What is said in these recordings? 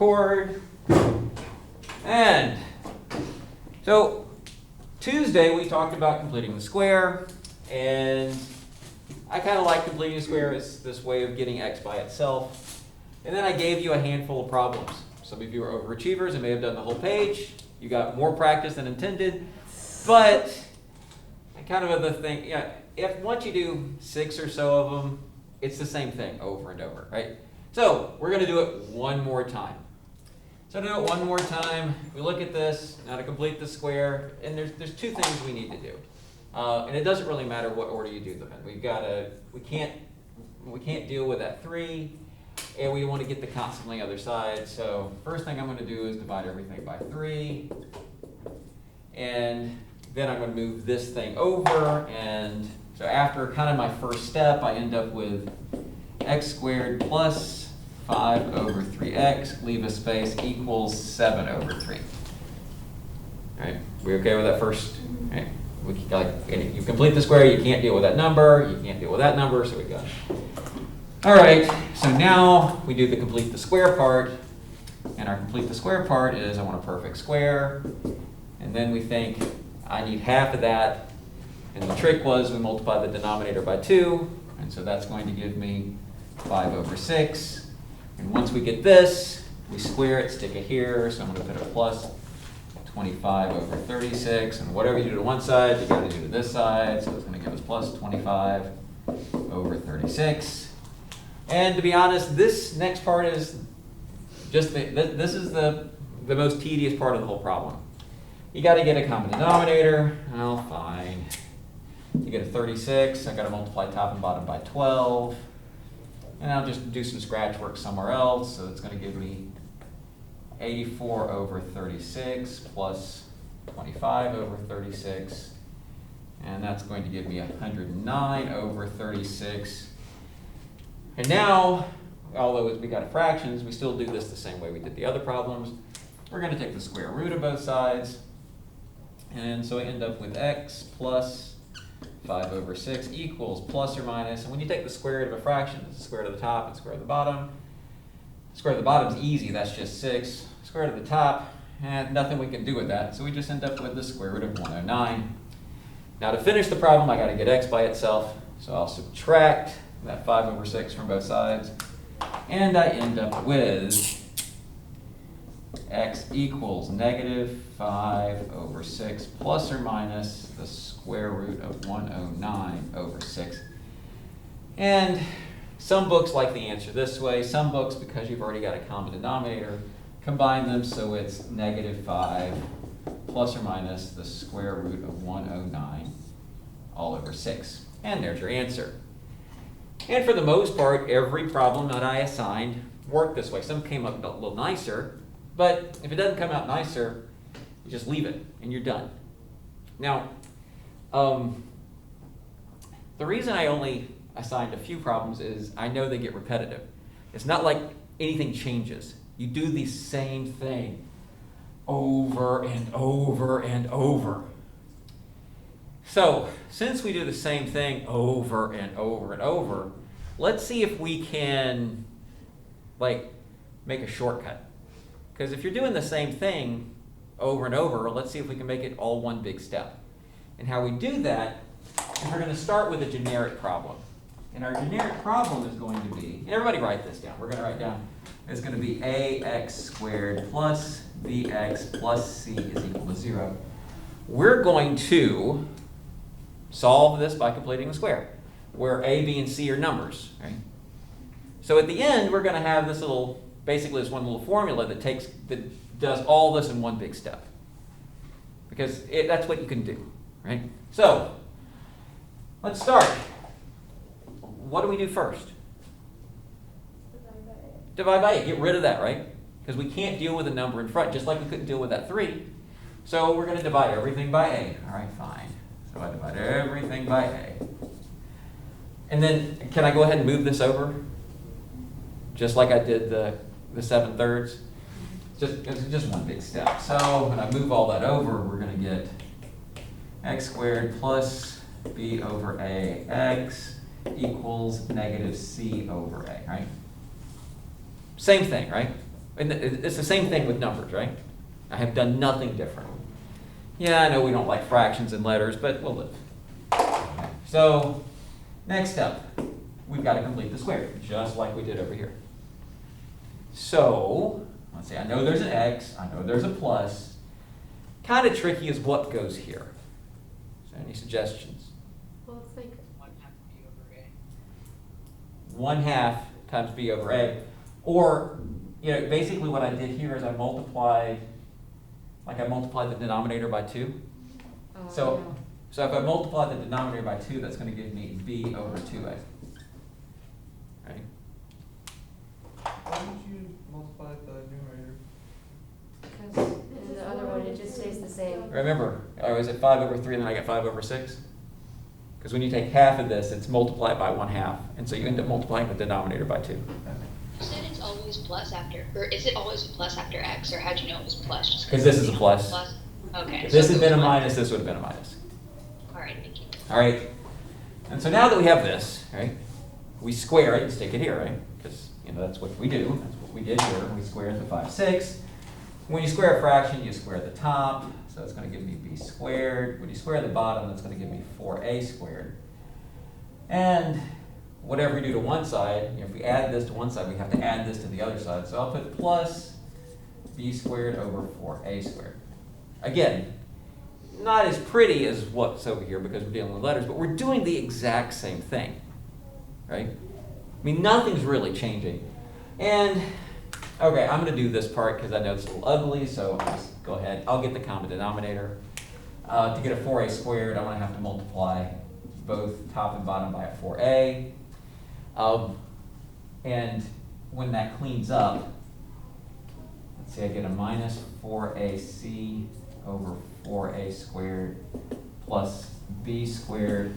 record. And so Tuesday we talked about completing the square, and I kind of like completing the square as this way of getting x by itself. And then I gave you a handful of problems. Some of you are overachievers and may have done the whole page. You got more practice than intended, but kind of the thing, yeah, if once you do 6 or so of them, it's the same thing over and over, right? So we're going to do it one more time. So to do it one more time, we look at this, now to complete the square, and there's two things we need to do. And it doesn't really matter what order you do them in. We can't deal with that 3, and we want to get the constant on the other side. So first thing I'm going to do is divide everything by 3, and then I'm going to move this thing over, and so after kind of my first step, I end up with x squared plus 5 over 3x, leave a space, equals 7 over 3. All right, we okay with that first? All right. You complete the square, you can't deal with that number, you can't deal with that number, so we got it. All right, so now we do the complete the square part, and our complete the square part is I want a perfect square, and then we think I need half of that, and the trick was we multiply the denominator by 2, and so that's going to give me 5 over 6. And once we get this, we square it, stick it here, so I'm going to put a plus 25 over 36, and whatever you do to one side, you got to do to this side, so it's going to give us plus 25 over 36. And to be honest, this next part is just this is the most tedious part of the whole problem. You got to get a common denominator. Well, fine. You get a 36. I got to multiply top and bottom by 12. And I'll just do some scratch work somewhere else. So it's going to give me 84 over 36 plus 25 over 36. And that's going to give me 109 over 36. And now, although we got fractions, we still do this the same way we did the other problems. We're going to take the square root of both sides. And so I end up with x plus 5 over 6 equals plus or minus. And when you take the square root of a fraction, it's the square root of the top and square root of the bottom. Square root of the bottom is easy, that's just 6. Square root of the top, nothing we can do with that. So we just end up with the square root of 109. Now to finish the problem, I got to get x by itself. So I'll subtract that 5 over 6 from both sides. And I end up with x equals negative 5 over 6 plus or minus the square root of 109 over 6. And some books like the answer this way. Some books, because you've already got a common denominator, combine them so it's negative 5 plus or minus the square root of 109 all over 6. And there's your answer. And for the most part, every problem that I assigned worked this way. Some came up a little nicer, but if it doesn't come out nicer, you just leave it and you're done. Now, the reason I only assigned a few problems is I know they get repetitive. It's not like anything changes. You do the same thing over and over and over. So, since we do the same thing over and over and over, let's see if we can make a shortcut. Because if you're doing the same thing over and over, let's see if we can make it all one big step. And how we do that is we're going to start with a generic problem. And our generic problem is going to be, and everybody write this down. We're going to write down, it's going to be ax squared plus bx plus c is equal to 0. We're going to solve this by completing the square, where a, b, and c are numbers. Right? So at the end, we're going to have this basically this one little formula that does all this in one big step. Because that's what you can do, right? So, let's start. What do we do first? Divide by 8. Get rid of that, right? Because we can't deal with a number in front, just like we couldn't deal with that 3. So we're going to divide everything by a. All right, fine. So I divide everything by a. And then, can I go ahead and move this over? Just like I did the 7/3. It's just one big step. So when I move all that over, we're going to get x squared plus b over a x equals negative c over a, right? Same thing, right? And it's the same thing with numbers, right? I have done nothing different. Yeah, I know we don't like fractions and letters, but we'll live. Okay. So next up, we've got to complete the square, just like we did over here. So let's see, I know there's an x, I know there's a plus. Kind of tricky is what goes here. So any suggestions? Well, it's like 1/2 times b over a. Or, basically what I did here is I multiplied the denominator by 2. So if I multiply the denominator by 2, that's going to give me b over 2a. Right? Why did you multiply the numerator? because in the other one it just stays the same. Remember, I was at 5 over 3 and then I get 5 over 6? Because when you take half of this, it's multiplied by 1/2. And so you end up multiplying the denominator by 2. You said it's always plus after, or is it always a plus after x, or how'd you know it was plus? Just Because this is a plus. Okay. If this so had been a it was minus, this would have been a minus. All right, thank you. All right. And so now that we have this, right, we square it and stick it here, right? Because that's what we do. That's what we did here. We squared the 5, 6. When you square a fraction, you square the top. So it's going to give me b squared. When you square the bottom, that's going to give me 4a squared. And whatever we do to one side, if we add this to one side, we have to add this to the other side. So I'll put plus b squared over 4a squared. Again, not as pretty as what's over here because we're dealing with letters, but we're doing the exact same thing, right? I mean, nothing's really changing. And, okay, I'm going to do this part because I know it's a little ugly, so I'll just go ahead. I'll get the common denominator. To get a 4a squared, I'm going to have to multiply both top and bottom by a 4a. And when that cleans up, let's see, I get a minus 4ac over 4a squared plus b squared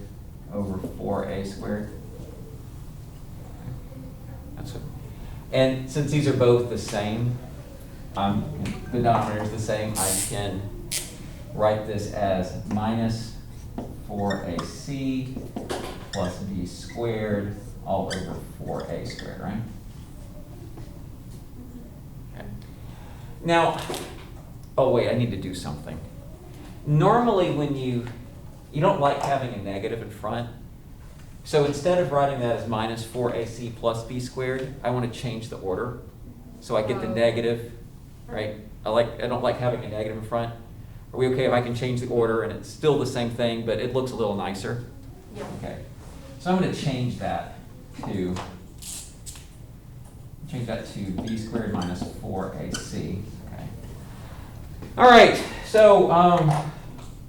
over 4a squared. That's it. And since these are both the same, the denominator is the same, I can write this as minus 4ac plus b squared all over 4a squared, right? Okay. Now, oh wait, I need to do something. Normally when you don't like having a negative in front, so instead of writing that as minus 4ac plus b squared, I want to change the order. So I get the negative, right? I don't like having a negative in front. Are we okay if I can change the order and it's still the same thing, but it looks a little nicer? Yeah. Okay. So I'm going to change that to b squared minus 4ac. Okay. All right. So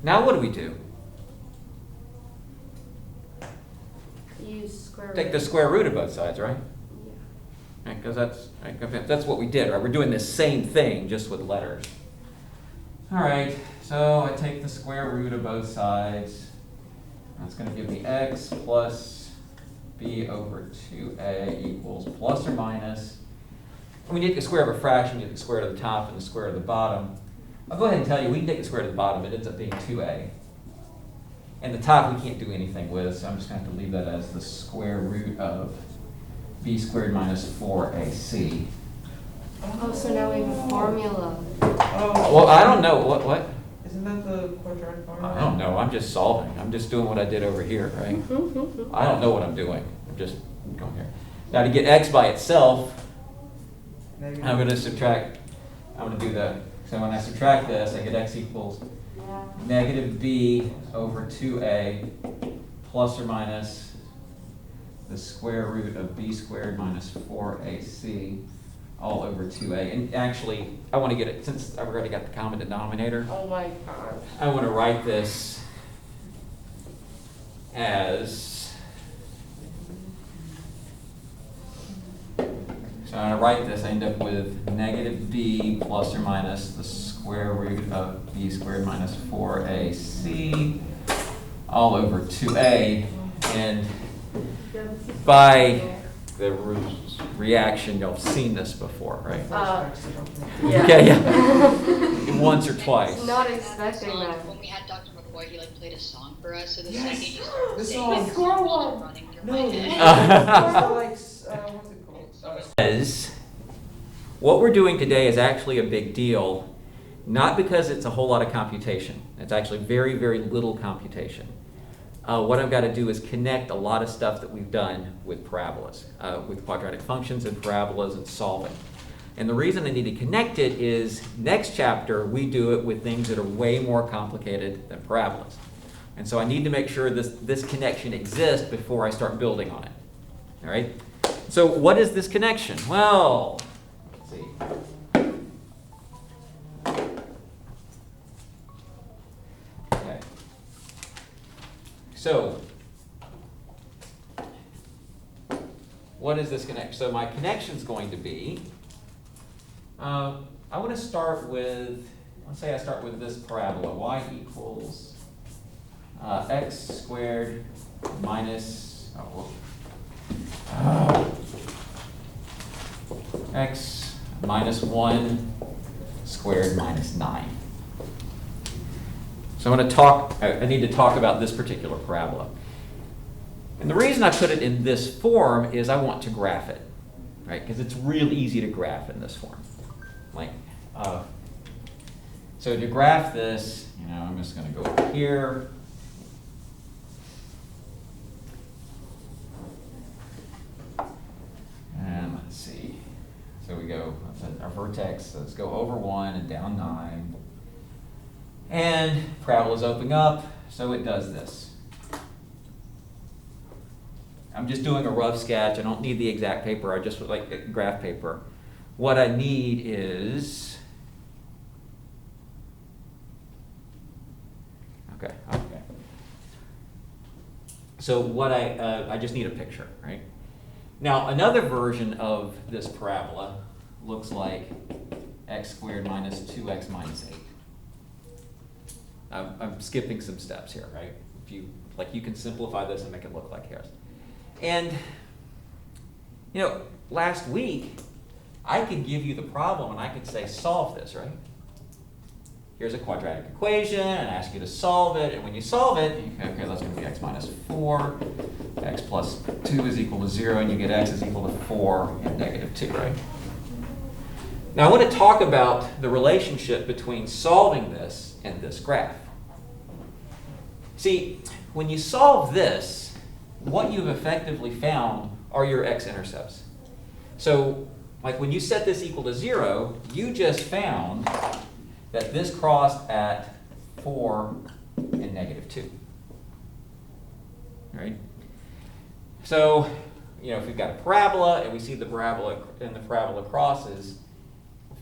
now what do we do? Use square root. Take the square root of both sides, right? Yeah. Because that's what we did, right? We're doing the same thing, just with letters. All right, so I take the square root of both sides. That's going to give me x plus b over 2a equals plus or minus. When you take the square of a fraction, you take the square root of the top and the square root of the bottom. I'll go ahead and tell you, we can take the square root of the bottom. It ends up being 2a. And the top we can't do anything with, so I'm just going to have to leave that as the square root of b squared minus 4ac. Oh, so now we have a formula. Oh, Well, I don't know. What? isn't that the quadratic formula? I don't know. I'm just solving. I'm just doing what I did over here, right? I don't know what I'm doing. I'm just going here. Now to get x by itself, Negative. I'm going to subtract. I'm going to do that. So when I subtract this, I get x equals negative b over 2a plus or minus the square root of b squared minus 4ac all over 2a. And actually, I want to get it, since I've already got the common denominator, Oh my god. I want to write this as, so when I write this, I end up with negative b plus or minus the square root of b squared minus 4ac all over 2a. And by the reaction, you've seen this before, right? Yeah. Okay, yeah. Once or twice. Not That expecting song, that. when we had Dr. McCoy, he played a song for us, so the Yes! second you started The saying song. it, Score it was one. running through No, my head. it's like, what's it called? Is what we're doing today is actually a big deal, not because it's a whole lot of computation. It's actually very, very little computation. What I've got to do is connect a lot of stuff that we've done with parabolas, with quadratic functions and parabolas and solving. And the reason I need to connect it is next chapter we do it with things that are way more complicated than parabolas. And so I need to make sure this connection exists before I start building on it. All right? So what is this connection? Well, let's see. Okay. So what is this connection? So my connection is going to be, I want to start with, let's say I start with this parabola, y equals x squared minus, x minus 1 squared minus 9. So I'm going to talk, I need to talk about this particular parabola. And the reason I put it in this form is I want to graph it, right? Because it's real easy to graph in this form. Like, so to graph this, I'm just going to go over here. And let's see. So we go, our vertex, so let's go over 1 and down 9. And parabola's opening up, so it does this. I'm just doing a rough sketch. I don't need the exact paper. I just would like graph paper. What I need is, okay. So what I just need a picture, right? Now, another version of this parabola looks like x squared minus 2x minus 8. I'm skipping some steps here, right? If you can simplify this and make it look like yours. And, last week, I could give you the problem and I could say, solve this, right? Here's a quadratic equation and ask you to solve it. And when you solve it, okay, that's going to be x minus 4. X plus 2 is equal to 0, and you get x is equal to 4 and negative 2, right? Now, I want to talk about the relationship between solving this and this graph. See, when you solve this, what you've effectively found are your x-intercepts. So, like when you set this equal to 0, you just found that this crossed at 4 and negative 2. Right? So, if we've got a parabola and we see the parabola and the parabola crosses,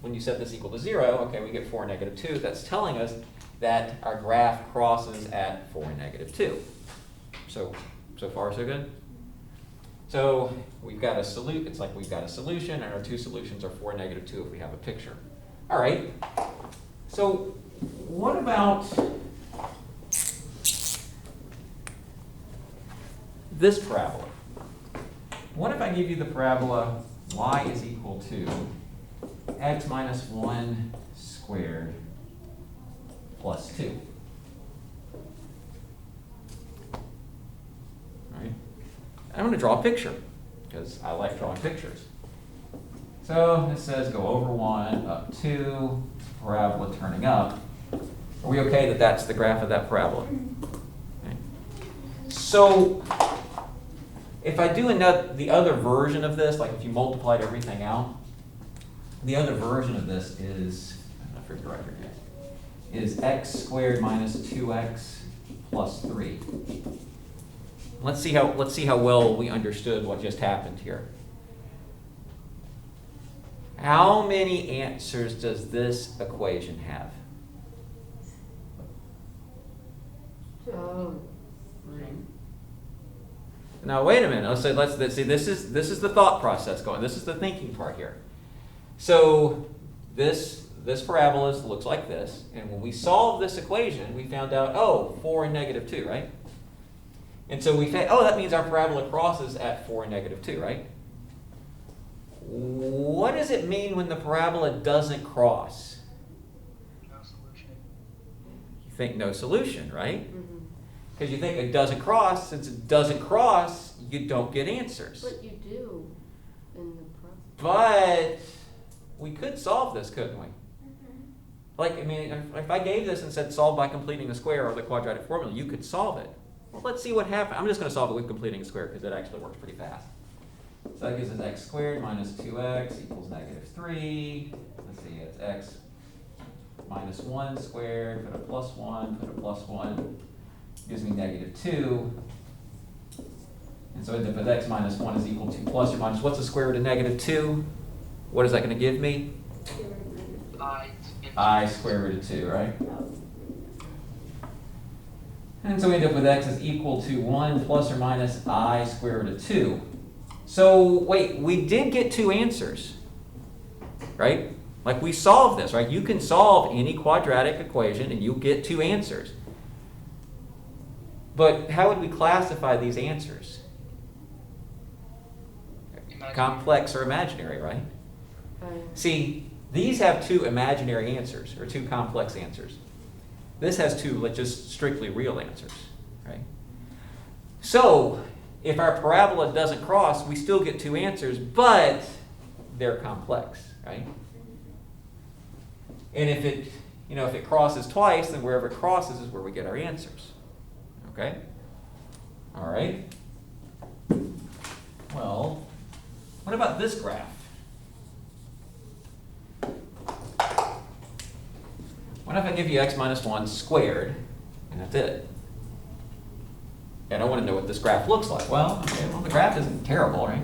when you set this equal to 0, okay, we get 4 and negative 2. That's telling us that our graph crosses at 4 and negative 2. So far, so good? So we've got a solution. It's like we've got a solution, and our two solutions are 4 and negative 2 if we have a picture. All right. So what about this parabola? What if I give you the parabola y is equal to x minus 1 squared plus 2? Right? I'm going to draw a picture because I like drawing pictures. So this says go over 1, up 2, parabola turning up. Are we okay that that's the graph of that parabola? Okay. So if I do the other version of this, like if you multiplied everything out, the other version of this is, I forget the right here, is x squared minus 2x plus 3. Let's see how well we understood what just happened here. How many answers does this equation have? Oh. Now wait a minute. Let's see. This is the thought process going. This is the thinking part here. So this parabola looks like this, and when we solved this equation, we found out 4 and negative 2, right? And so we say, that means our parabola crosses at 4 and negative 2, right? What does it mean when the parabola doesn't cross? No solution. You think no solution, right? Mm-hmm. Because you think it doesn't cross. Since it doesn't cross, you don't get answers. But you do in the problem. But we could solve this, couldn't we? Like, I mean, if I gave this and said solve by completing a square or the quadratic formula, you could solve it. Well, let's see what happens. I'm just going to solve it with completing a square because it actually works pretty fast. So that gives us x squared minus 2x equals negative 3. Let's see, it's x minus 1 squared, put a plus 1, put a plus 1, gives me negative 2. And so if x minus 1 is equal to plus or minus, what's the square root of negative 2? What is that going to give me? I square root of 2, right? And so we end up with x is equal to 1 plus or minus I square root of 2. So wait, we did get two answers, right? Like we solved this, right? You can solve any quadratic equation and you'll get two answers. But how would we classify these answers? Complex or imaginary, right? See, these have two imaginary answers, or two complex answers. This has two just strictly real answers, right? So, if our parabola doesn't cross, we still get two answers, but they're complex, right? And if it crosses twice, then wherever it crosses is where we get our answers. Okay? All right. Well, what about this graph? What if I give you x minus 1 squared, and that's it? And I want to know what this graph looks like. Well, okay, well, the graph isn't terrible, right?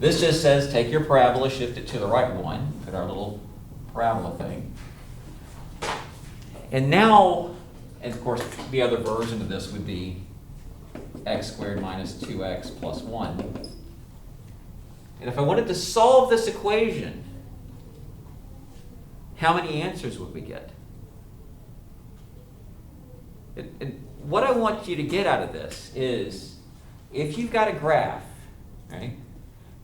This just says take your parabola, shift it to the right one, put our little parabola thing. And now, and of course, the other version of this would be x squared minus 2x plus 1. And if I wanted to solve this equation, how many answers would we get? And what I want you to get out of this is, if you've got a graph, right,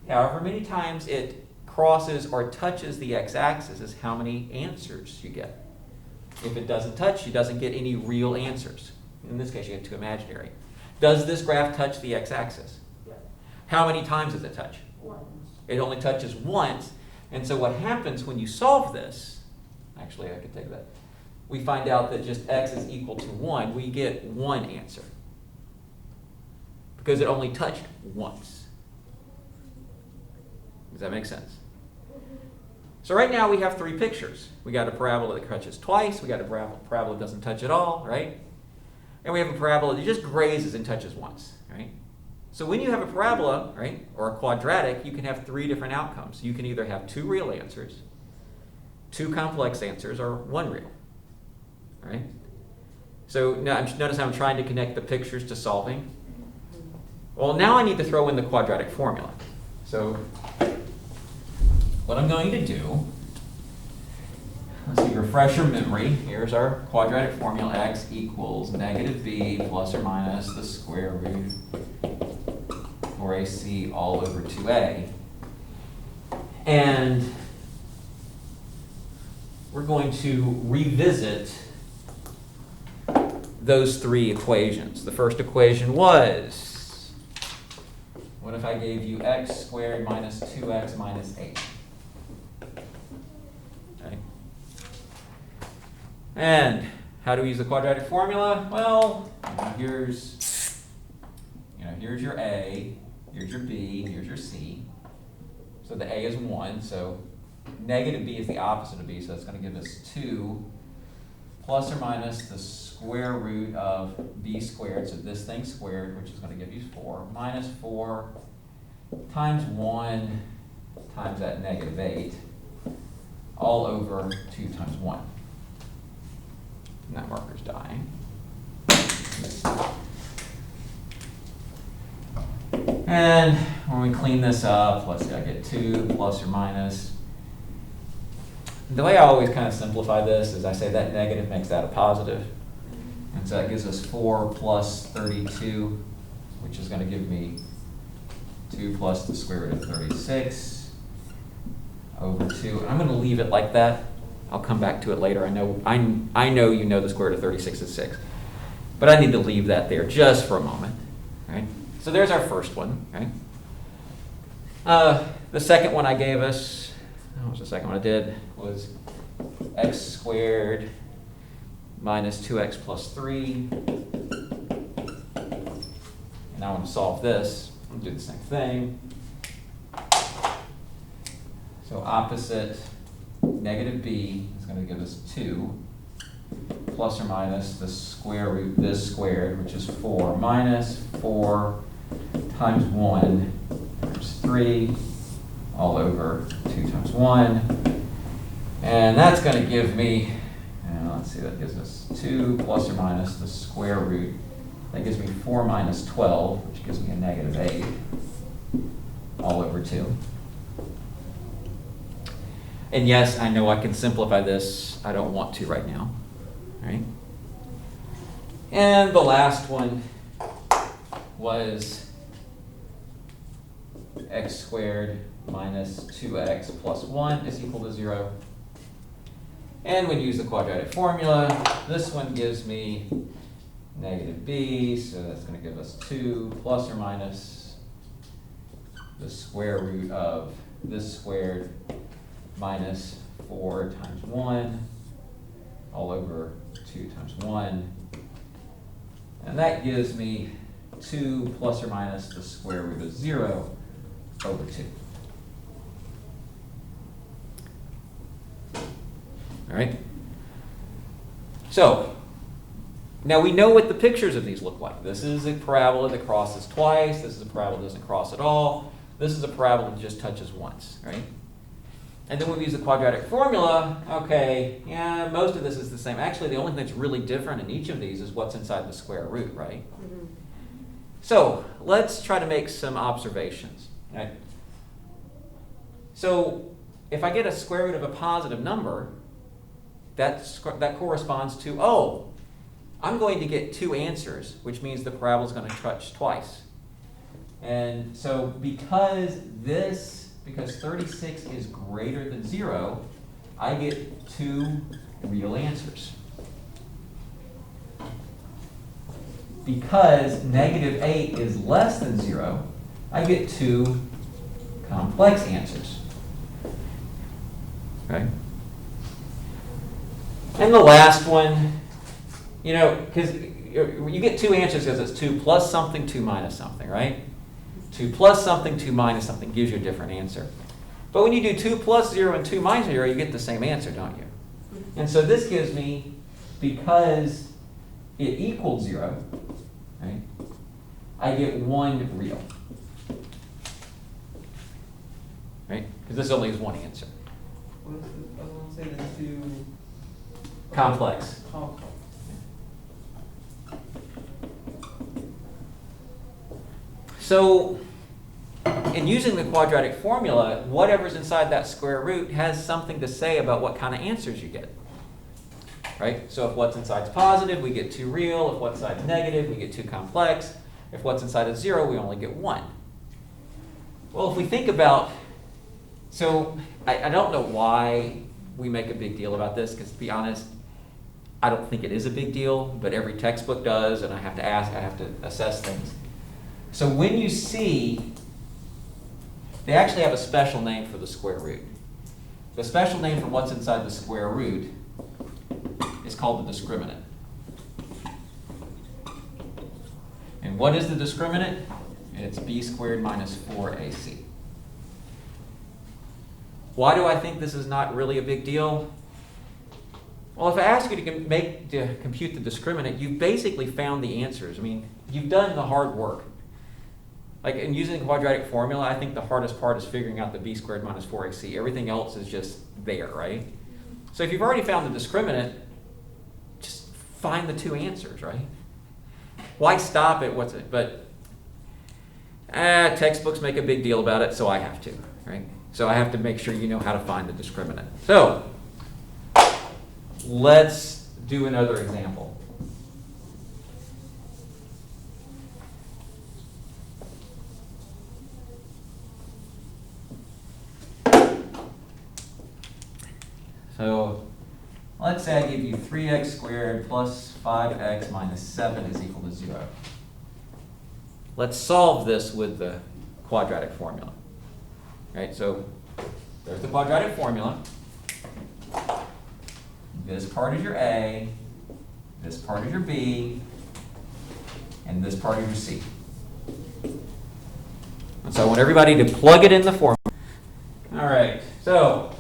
however many times it crosses or touches the x-axis is how many answers you get. If it doesn't touch, you doesn't get any real answers. In this case, you get two imaginary. Does this graph touch the x-axis? Yeah. How many times does it touch? Once. It only touches once. And so what happens when you solve this, actually I could take that, we find out that just x is equal to 1, we get one answer. Because it only touched once. Does that make sense? So right now we have three pictures. We got a parabola that touches twice, we got a parabola that doesn't touch at all, right? And we have a parabola that just grazes and touches once, right? So when you have a parabola, right, or a quadratic, you can have three different outcomes. You can either have two real answers, two complex answers, or one real. Right? So now notice how I'm trying to connect the pictures to solving. Well, now I need to throw in the quadratic formula. So what I'm going to do, let's see, refresh your memory. Here's our quadratic formula. X equals negative b plus or minus the square root for a c all over 2a. And we're going to revisit those three equations. The first equation was, what if I gave you x squared minus 2x minus 8? Okay. And how do we use the quadratic formula? Well, here's your a, here's your b, and here's your c. So the a is 1, so negative b is the opposite of b, so that's going to give us 2 plus or minus the square root of b squared, so this thing squared, which is going to give you 4, minus 4 times 1 times that negative 8, all over 2 times 1. And that marker's dying. And when we clean this up, let's see, I get 2 plus or minus. The way I always kind of simplify this is I say that negative makes that a positive. And so that gives us 4 plus 32, which is going to give me 2 plus the square root of 36 over 2. And I'm going to leave it like that. I'll come back to it later. I know you know the square root of 36 is 6. But I need to leave that there just for a moment. Right? So there's our first one. Right? The second one I gave us what was the second one I did? Was x squared minus 2x plus 3. And now I want to solve this. I'll do the same thing. So opposite negative b is going to give us 2 plus or minus the square root this squared, which is 4, minus 4 times 1 times 3 all over 2 times 1. And that's going to give me, let's see, that gives us 2 plus or minus the square root. That gives me 4 minus 12, which gives me a negative 8 all over 2. And yes, I know I can simplify this. I don't want to right now. All right? And the last one was x squared minus 2x plus 1 is equal to 0. And when you use the quadratic formula, this one gives me negative b, so that's going to give us 2 plus or minus the square root of this squared minus 4 times 1 all over 2 times 1. And that gives me 2 plus or minus the square root of 0 over 2. All right? So, now we know what the pictures of these look like. This is a parabola that crosses twice. This is a parabola that doesn't cross at all. This is a parabola that just touches once, right? And then when we use the quadratic formula, okay, yeah, most of this is the same. Actually, the only thing that's really different in each of these is what's inside the square root, right? Mm-hmm. So let's try to make some observations. Right? So if I get a square root of a positive number, that corresponds to, oh, I'm going to get 2 answers, which means the parabola is going to touch twice. And so because 36 is greater than 0, I get 2 real answers. Because negative 8 is less than 0, I get 2 complex answers. Okay? And the last one, because you get 2 answers because it's 2 plus something, 2 minus something, right? 2 plus something, 2 minus something gives you a different answer. But when you do 2 plus 0 and 2 minus 0, you get the same answer, don't you? And so this gives me, because it equals 0, right, I get 1 real. Right? Because this only is one answer. What is it? I was going to say the 2... Complex. Complex. So, in using the quadratic formula, whatever's inside that square root has something to say about what kind of answers you get. Right? So if what's inside is positive, we get 2 real. If what's inside is negative, we get 2 complex. If what's inside is 0, we only get 1. Well, if we think about, so I don't know why we make a big deal about this, because to be honest, I don't think it is a big deal, but every textbook does, and I have to assess things. So when you see, they actually have a special name for the square root. The special name for what's inside the square root is called the discriminant. And what is the discriminant? It's b squared minus 4ac. Why do I think this is not really a big deal? Well, if I ask you to compute the discriminant, you've basically found the answers. I mean, you've done the hard work. Like in using the quadratic formula, I think the hardest part is figuring out the b squared minus 4ac. Everything else is just there, right? So if you've already found the discriminant, just find the 2 answers, right? Why stop at what's it? But textbooks make a big deal about it, so I have to, right? So I have to make sure you know how to find the discriminant. So let's do another example. So let's say I give you 3x squared plus 5x minus 7 is equal to 0. Let's solve this with the quadratic formula. Right? So There's the quadratic formula. This part is your A, this part is your B, and this part is your C. And so I want everybody to plug it in the formula. All right, so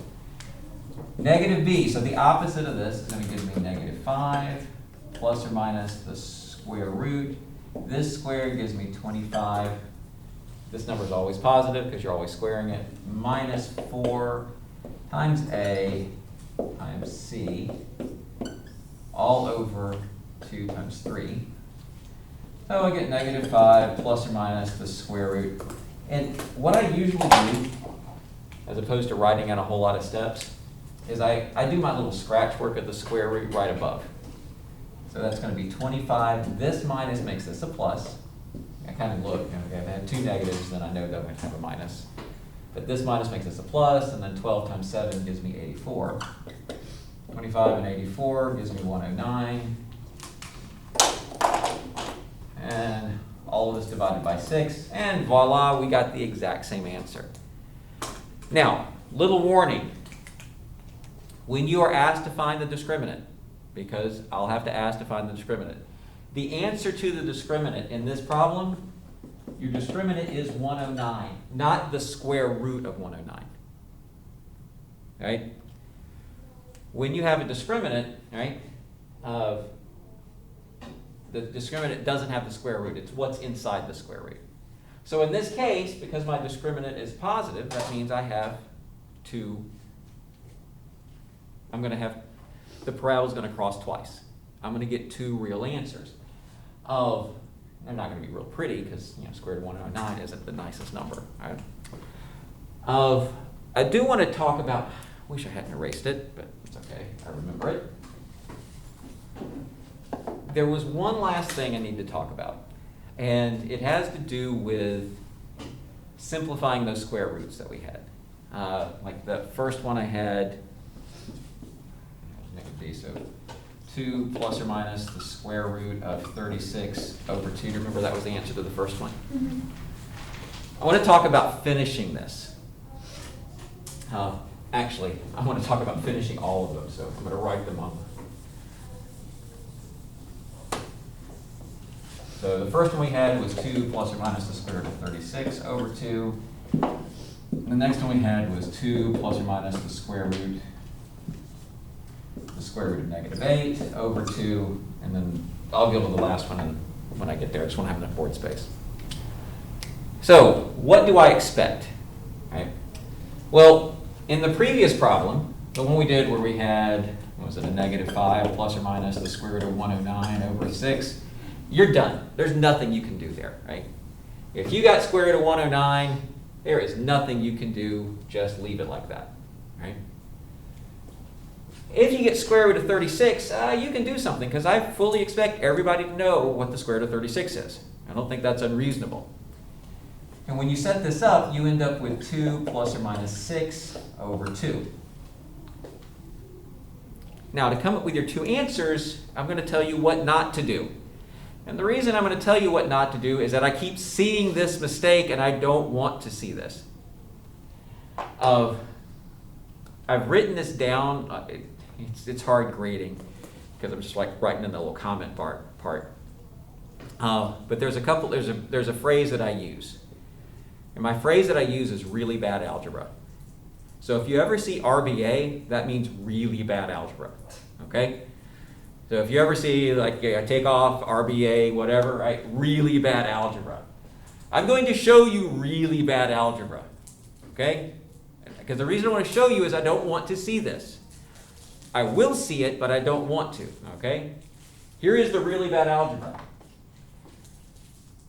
negative B, so the opposite of this is going to give me negative 5 plus or minus the square root. This squared gives me 25. This number is always positive because you're always squaring it. Minus 4 times A times C all over 2 times 3. So I get negative 5 plus or minus the square root. And what I usually do, as opposed to writing out a whole lot of steps, is I do my little scratch work at the square root right above. So that's going to be 25. This minus makes this a plus. I kind of look, okay, if I have two negatives, then I know that I'm going to have a minus. But this minus makes this a plus, and then 12 times 7 gives me 84. 25 and 84 gives me 109. And all of this divided by 6, and voila, we got the exact same answer. Now, little warning. When you are asked to find the discriminant, because I'll have to ask to find the discriminant, the answer to the discriminant in this problem, your discriminant is 109, not the square root of 109. Right? When you have a discriminant, right, of the discriminant doesn't have the square root. It's what's inside the square root. So in this case, because my discriminant is positive, that means I have to, I'm going to have, the parabola is going to cross twice. I'm going to get two real answers. They're not going to be real pretty because, square root of 109 isn't the nicest number. Right? I do want to talk about, I wish I hadn't erased it, but it's okay. I remember it. There was one last thing I need to talk about, and it has to do with simplifying those square roots that we had. Like the first one I had, so 2 plus or minus the square root of 36 over 2. Do you remember that was the answer to the first one? Mm-hmm. I want to talk about finishing this. Actually, I want to talk about finishing all of them, so I'm going to write them on. So the first one we had was 2 plus or minus the square root of 36 over 2. The next one we had was 2 plus or minus the square root of negative 8 over 2. And then I'll go to the last one when I get there. I just want to have enough board space. So what do I expect? Right? Well, in the previous problem, the one we did where we had, what was it, a negative 5 plus or minus the square root of 109 over 6, you're done. There's nothing you can do there, right? If you got square root of 109, there is nothing you can do. Just leave it like that, right? If you get square root of 36, you can do something because I fully expect everybody to know what the square root of 36 is. I don't think that's unreasonable. And when you set this up, you end up with 2 plus or minus 6 over 2. Now, to come up with your two answers, I'm going to tell you what not to do. And the reason I'm going to tell you what not to do is that I keep seeing this mistake and I don't want to see this. I've written this down. It's hard grading because I'm just like writing in the little comment part. But there's a phrase that I use. And my phrase that I use is really bad algebra. So if you ever see RBA, that means really bad algebra. Okay? So if you ever see, like, I take off RBA, whatever, right? Really bad algebra. I'm going to show you really bad algebra. Okay? Because the reason I want to show you is I don't want to see this. I will see it, but I don't want to. Okay? Here is the really bad algebra.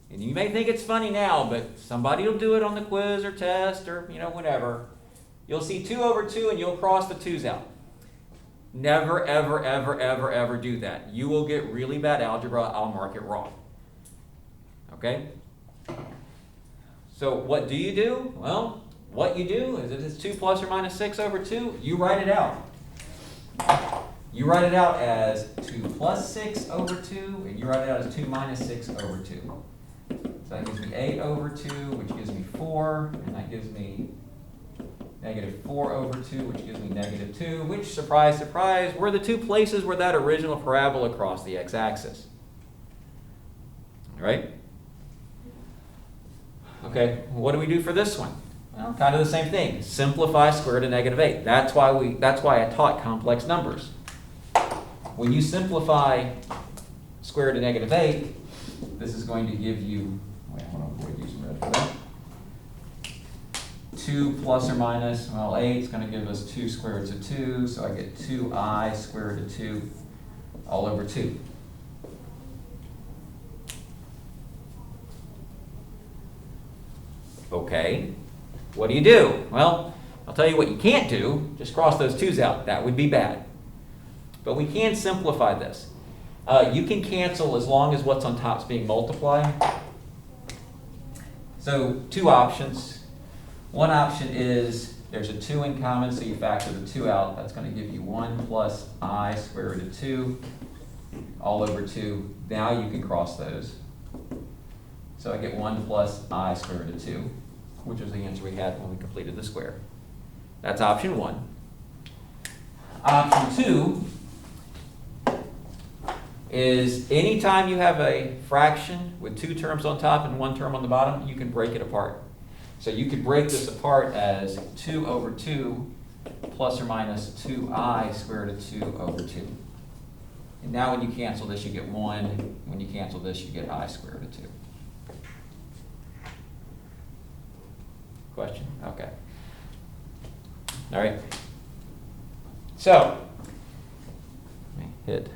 And you may think it's funny now, but somebody will do it on the quiz or test or, whatever. You'll see 2 over 2 and you'll cross the 2's out. Never, ever, ever, ever, ever do that. You will get really bad algebra. I'll mark it wrong. Okay? So what do you do? Well, what you do is if it's 2 plus or minus 6 over 2, you write it out. You write it out as 2 plus 6 over 2, and you write it out as 2 minus 6 over 2. So that gives me 8 over 2, which gives me 4, and that gives me negative 4 over 2, which gives me negative 2, which, surprise, surprise, were the two places where that original parabola crossed the x-axis. All right? Okay, what do we do for this one? Well, kind of the same thing. Simplify square root of negative 8. That's why I taught complex numbers. When you simplify square root of negative 8, this is going to give you, wait, hold on, before we use red for that. 2 plus or minus, well, 8 is going to give us 2 square roots of 2, so I get 2I square root of 2 all over 2. Okay, what do? Well, I'll tell you what you can't do. Just cross those 2's out. That would be bad. But we can simplify this. You can cancel as long as what's on top is being multiplied. So 2 options. One option is there's a 2 in common, so you factor the 2 out. That's going to give you 1 plus I square root of 2 all over 2. Now you can cross those. So I get 1 plus I square root of 2, which was the answer we had when we completed the square. That's option 1. Option 2 is anytime you have a fraction with 2 terms on top and 1 term on the bottom, you can break it apart. So you could break this apart as 2 over 2 plus or minus 2I square root of 2 over 2. And now when you cancel this, you get 1. When you cancel this, you get I square root of 2. Question? Okay. All right. So, let me hit